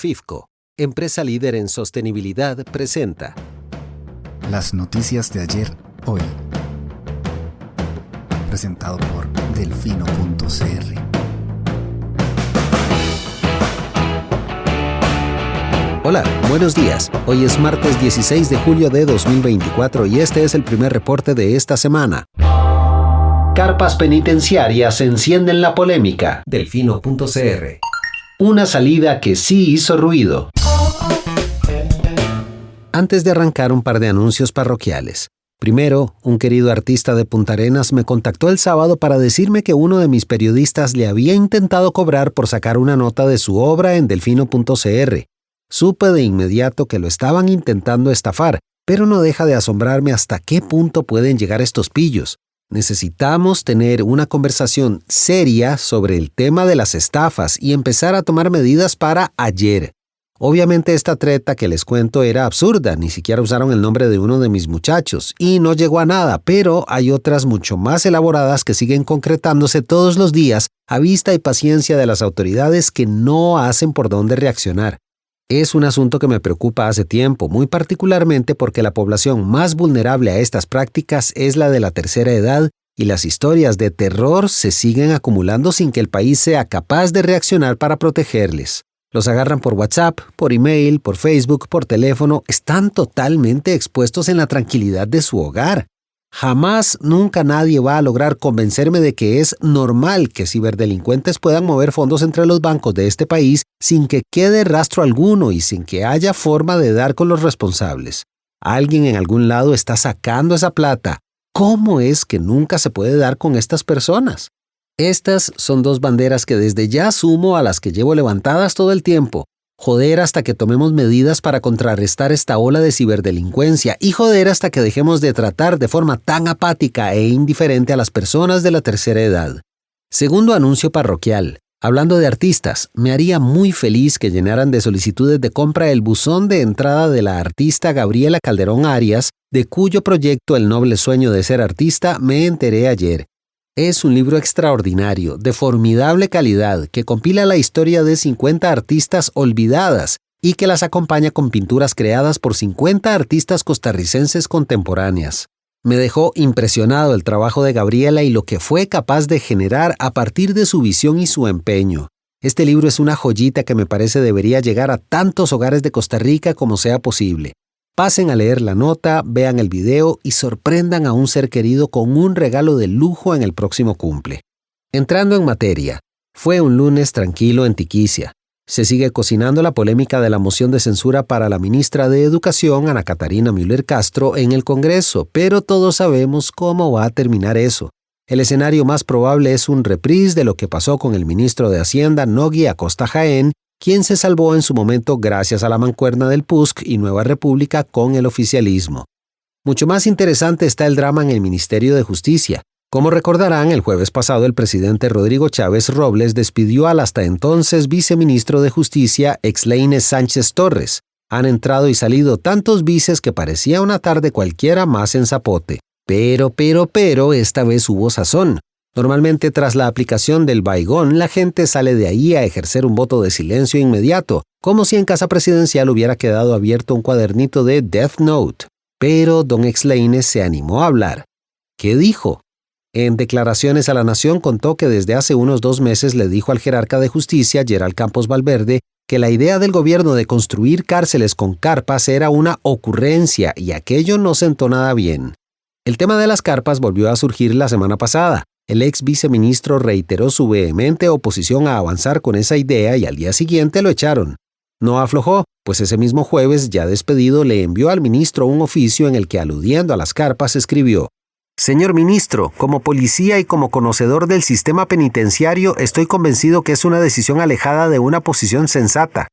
FIFCO, empresa líder en sostenibilidad, presenta Las noticias de ayer, hoy. Presentado por Delfino.cr. Hola, buenos días. Hoy es martes 16 de julio de 2024 y este es el primer reporte de esta semana. Carpas penitenciarias encienden la polémica. Delfino.cr. Una salida que sí hizo ruido. Antes de arrancar, un par de anuncios parroquiales. Primero, un querido artista de Punta Arenas me contactó el sábado para decirme que uno de mis periodistas le había intentado cobrar por sacar una nota de su obra en Delfino.cr. Supe de inmediato que lo estaban intentando estafar, pero no deja de asombrarme hasta qué punto pueden llegar estos pillos. Necesitamos tener una conversación seria sobre el tema de las estafas y empezar a tomar medidas para ayer. Obviamente esta treta que les cuento era absurda, ni siquiera usaron el nombre de uno de mis muchachos y no llegó a nada, pero hay otras mucho más elaboradas que siguen concretándose todos los días a vista y paciencia de las autoridades que no hacen por dónde reaccionar. Es un asunto que me preocupa hace tiempo, muy particularmente porque la población más vulnerable a estas prácticas es la de la tercera edad y las historias de terror se siguen acumulando sin que el país sea capaz de reaccionar para protegerles. Los agarran por WhatsApp, por email, por Facebook, por teléfono, están totalmente expuestos en la tranquilidad de su hogar. Jamás, nunca nadie va a lograr convencerme de que es normal que ciberdelincuentes puedan mover fondos entre los bancos de este país sin que quede rastro alguno y sin que haya forma de dar con los responsables. Alguien en algún lado está sacando esa plata. ¿Cómo es que nunca se puede dar con estas personas? Estas son dos banderas que desde ya sumo a las que llevo levantadas todo el tiempo. Joder hasta que tomemos medidas para contrarrestar esta ola de ciberdelincuencia y joder hasta que dejemos de tratar de forma tan apática e indiferente a las personas de la tercera edad. Segundo anuncio parroquial. Hablando de artistas, me haría muy feliz que llenaran de solicitudes de compra el buzón de entrada de la artista Gabriela Calderón Arias, de cuyo proyecto El noble sueño de ser artista me enteré ayer. Es un libro extraordinario, de formidable calidad, que compila la historia de 50 artistas olvidadas y que las acompaña con pinturas creadas por 50 artistas costarricenses contemporáneas. Me dejó impresionado el trabajo de Gabriela y lo que fue capaz de generar a partir de su visión y su empeño. Este libro es una joyita que me parece debería llegar a tantos hogares de Costa Rica como sea posible. Pasen a leer la nota, vean el video y sorprendan a un ser querido con un regalo de lujo en el próximo cumple. Entrando en materia, fue un lunes tranquilo en Tiquicia. Se sigue cocinando la polémica de la moción de censura para la ministra de Educación, Ana Catarina Müller Castro, en el Congreso, pero todos sabemos cómo va a terminar eso. El escenario más probable es un reprise de lo que pasó con el ministro de Hacienda, Nogui Acosta Jaén, quien se salvó en su momento gracias a la mancuerna del PUSC y Nueva República con el oficialismo. Mucho más interesante está el drama en el Ministerio de Justicia. Como recordarán, el jueves pasado el presidente Rodrigo Chávez Robles despidió al hasta entonces viceministro de Justicia, Exleine Sánchez Torres. Han entrado y salido tantos vices que parecía una tarde cualquiera más en Zapote. Pero, esta vez hubo sazón. Normalmente tras la aplicación del baigón, la gente sale de ahí a ejercer un voto de silencio inmediato, como si en casa presidencial hubiera quedado abierto un cuadernito de Death Note. Pero don Exleine se animó a hablar. ¿Qué dijo? En declaraciones a la Nación contó que desde hace unos 2 meses le dijo al jerarca de justicia, Gerald Campos Valverde, que la idea del gobierno de construir cárceles con carpas era una ocurrencia y aquello no sentó nada bien. El tema de las carpas volvió a surgir la semana pasada. El ex viceministro reiteró su vehemente oposición a avanzar con esa idea y al día siguiente lo echaron. No aflojó, pues ese mismo jueves, ya despedido, le envió al ministro un oficio en el que, aludiendo a las carpas, escribió: «Señor ministro, como policía y como conocedor del sistema penitenciario, estoy convencido que es una decisión alejada de una posición sensata».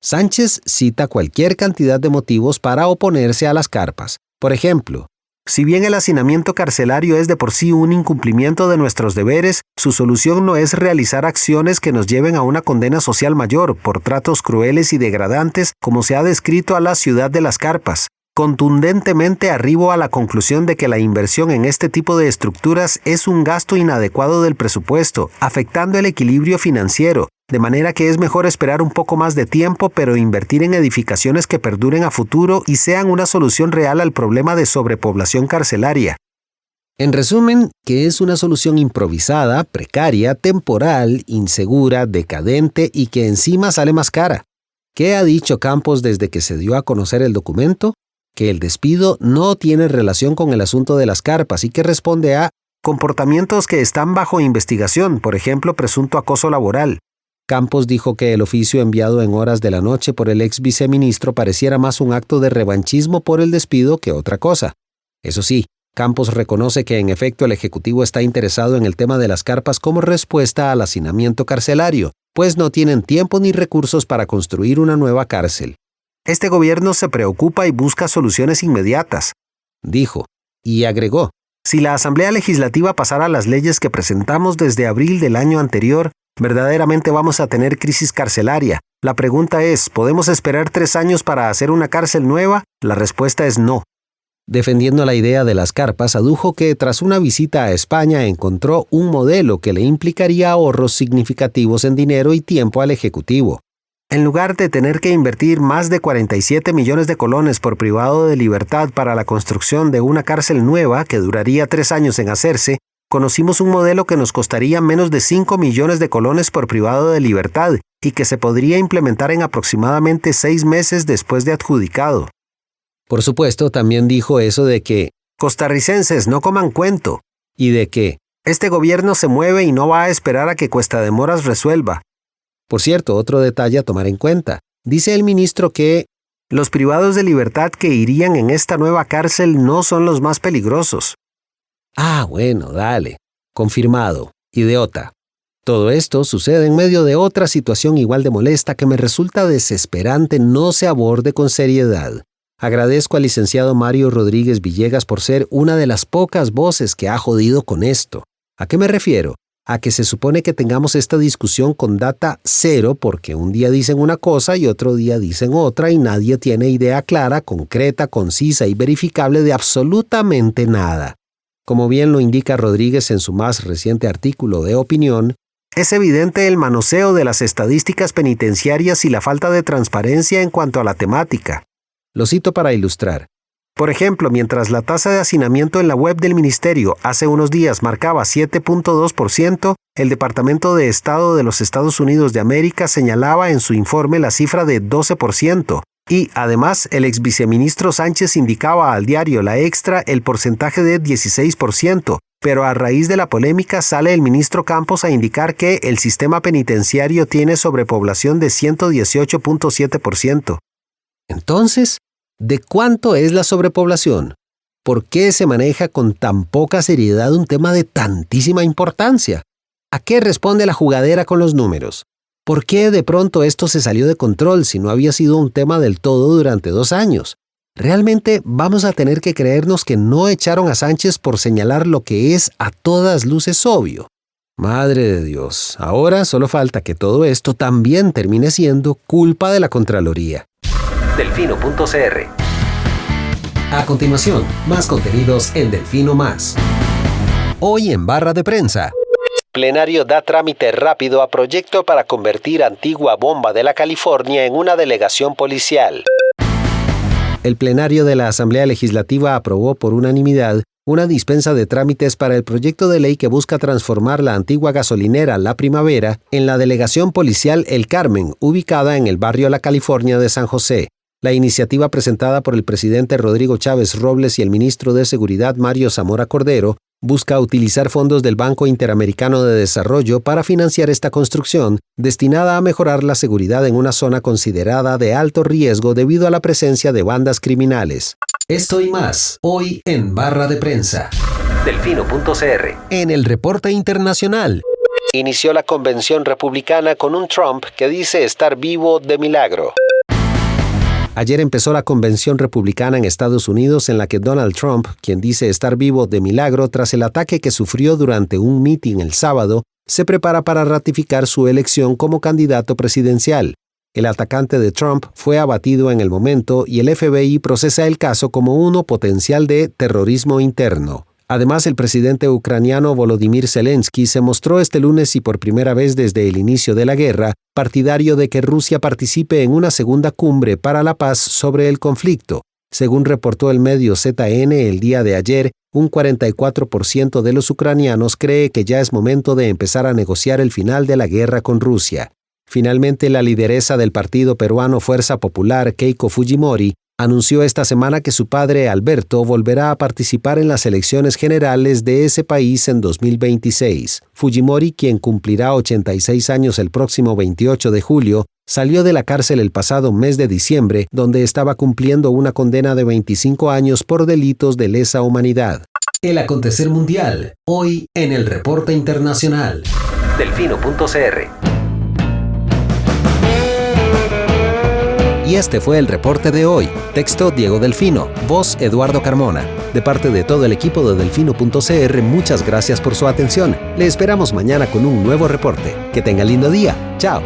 Sánchez cita cualquier cantidad de motivos para oponerse a las carpas. Por ejemplo, si bien el hacinamiento carcelario es de por sí un incumplimiento de nuestros deberes, su solución no es realizar acciones que nos lleven a una condena social mayor por tratos crueles y degradantes como se ha descrito a la ciudad de las carpas. Contundentemente arribo a la conclusión de que la inversión en este tipo de estructuras es un gasto inadecuado del presupuesto, afectando el equilibrio financiero, de manera que es mejor esperar un poco más de tiempo, pero invertir en edificaciones que perduren a futuro y sean una solución real al problema de sobrepoblación carcelaria. En resumen, que es una solución improvisada, precaria, temporal, insegura, decadente y que encima sale más cara. ¿Qué ha dicho Campos desde que se dio a conocer el documento? Que el despido no tiene relación con el asunto de las carpas y que responde a comportamientos que están bajo investigación, por ejemplo, presunto acoso laboral. Campos dijo que el oficio enviado en horas de la noche por el ex viceministro pareciera más un acto de revanchismo por el despido que otra cosa. Eso sí, Campos reconoce que en efecto el Ejecutivo está interesado en el tema de las carpas como respuesta al hacinamiento carcelario, pues no tienen tiempo ni recursos para construir una nueva cárcel. Este gobierno se preocupa y busca soluciones inmediatas, dijo, y agregó, si la Asamblea Legislativa pasara las leyes que presentamos desde abril del año anterior, verdaderamente vamos a tener crisis carcelaria. La pregunta es, ¿podemos esperar 3 años para hacer una cárcel nueva? La respuesta es no. Defendiendo la idea de las carpas, adujo que tras una visita a España encontró un modelo que le implicaría ahorros significativos en dinero y tiempo al Ejecutivo. En lugar de tener que invertir más de 47 millones de colones por privado de libertad para la construcción de una cárcel nueva que duraría 3 años en hacerse, conocimos un modelo que nos costaría menos de 5 millones de colones por privado de libertad y que se podría implementar en aproximadamente 6 meses después de adjudicado. Por supuesto, también dijo eso de que costarricenses no coman cuento y de que este gobierno se mueve y no va a esperar a que Cuestademoras resuelva. Por cierto, otro detalle a tomar en cuenta. Dice el ministro que los privados de libertad que irían en esta nueva cárcel no son los más peligrosos. Ah, bueno, dale. Confirmado. Idiota. Todo esto sucede en medio de otra situación igual de molesta que me resulta desesperante no se aborde con seriedad. Agradezco al licenciado Mario Rodríguez Villegas por ser una de las pocas voces que ha jodido con esto. ¿A qué me refiero? A que se supone que tengamos esta discusión con data cero porque un día dicen una cosa y otro día dicen otra y nadie tiene idea clara, concreta, concisa y verificable de absolutamente nada. Como bien lo indica Rodríguez en su más reciente artículo de opinión, es evidente el manoseo de las estadísticas penitenciarias y la falta de transparencia en cuanto a la temática. Lo cito para ilustrar. Por ejemplo, mientras la tasa de hacinamiento en la web del ministerio hace unos días marcaba 7.2%, el Departamento de Estado de los Estados Unidos de América señalaba en su informe la cifra de 12%. Y, además, el ex viceministro Sánchez indicaba al diario La Extra el porcentaje de 16%, pero a raíz de la polémica sale el ministro Campos a indicar que el sistema penitenciario tiene sobrepoblación de 118.7%. Entonces, ¿de cuánto es la sobrepoblación? ¿Por qué se maneja con tan poca seriedad un tema de tantísima importancia? ¿A qué responde la jugadera con los números? ¿Por qué de pronto esto se salió de control si no había sido un tema del todo durante 2 años? ¿Realmente vamos a tener que creernos que no echaron a Sánchez por señalar lo que es a todas luces obvio? Madre de Dios, ahora solo falta que todo esto también termine siendo culpa de la Contraloría. Delfino.cr. A continuación, más contenidos en Delfino Más. Hoy en Barra de Prensa. Plenario da trámite rápido a proyecto para convertir antigua bomba de la California en una delegación policial. El plenario de la Asamblea Legislativa aprobó por unanimidad una dispensa de trámites para el proyecto de ley que busca transformar la antigua gasolinera La Primavera en la delegación policial El Carmen, ubicada en el barrio La California de San José. La iniciativa presentada por el presidente Rodrigo Chávez Robles y el ministro de Seguridad Mario Zamora Cordero busca utilizar fondos del Banco Interamericano de Desarrollo para financiar esta construcción, destinada a mejorar la seguridad en una zona considerada de alto riesgo debido a la presencia de bandas criminales. Esto y más, hoy en Barra de Prensa. Delfino.cr. En el reporte internacional. Inició la convención republicana con un Trump que dice estar vivo de milagro. Ayer empezó la convención republicana en Estados Unidos en la que Donald Trump, quien dice estar vivo de milagro tras el ataque que sufrió durante un mitin el sábado, se prepara para ratificar su elección como candidato presidencial. El atacante de Trump fue abatido en el momento y el FBI procesa el caso como uno potencial de terrorismo interno. Además, el presidente ucraniano Volodymyr Zelensky se mostró este lunes y por primera vez desde el inicio de la guerra, partidario de que Rusia participe en una segunda cumbre para la paz sobre el conflicto. Según reportó el medio ZN el día de ayer, un 44% de los ucranianos cree que ya es momento de empezar a negociar el final de la guerra con Rusia. Finalmente, la lideresa del partido peruano Fuerza Popular, Keiko Fujimori, anunció esta semana que su padre, Alberto, volverá a participar en las elecciones generales de ese país en 2026. Fujimori, quien cumplirá 86 años el próximo 28 de julio, salió de la cárcel el pasado mes de diciembre, donde estaba cumpliendo una condena de 25 años por delitos de lesa humanidad. El acontecer mundial, hoy en el Reporte Internacional. Delfino.cr. Y este fue el reporte de hoy. Texto Diego Delfino, voz Eduardo Carmona. De parte de todo el equipo de Delfino.cr, muchas gracias por su atención. Le esperamos mañana con un nuevo reporte. Que tenga lindo día. Chao.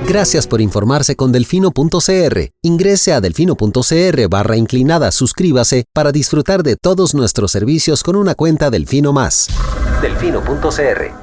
Gracias por informarse con Delfino.cr. Ingrese a Delfino.cr/inclinada, suscríbase para disfrutar de todos nuestros servicios con una cuenta Delfino Más. Delfino.cr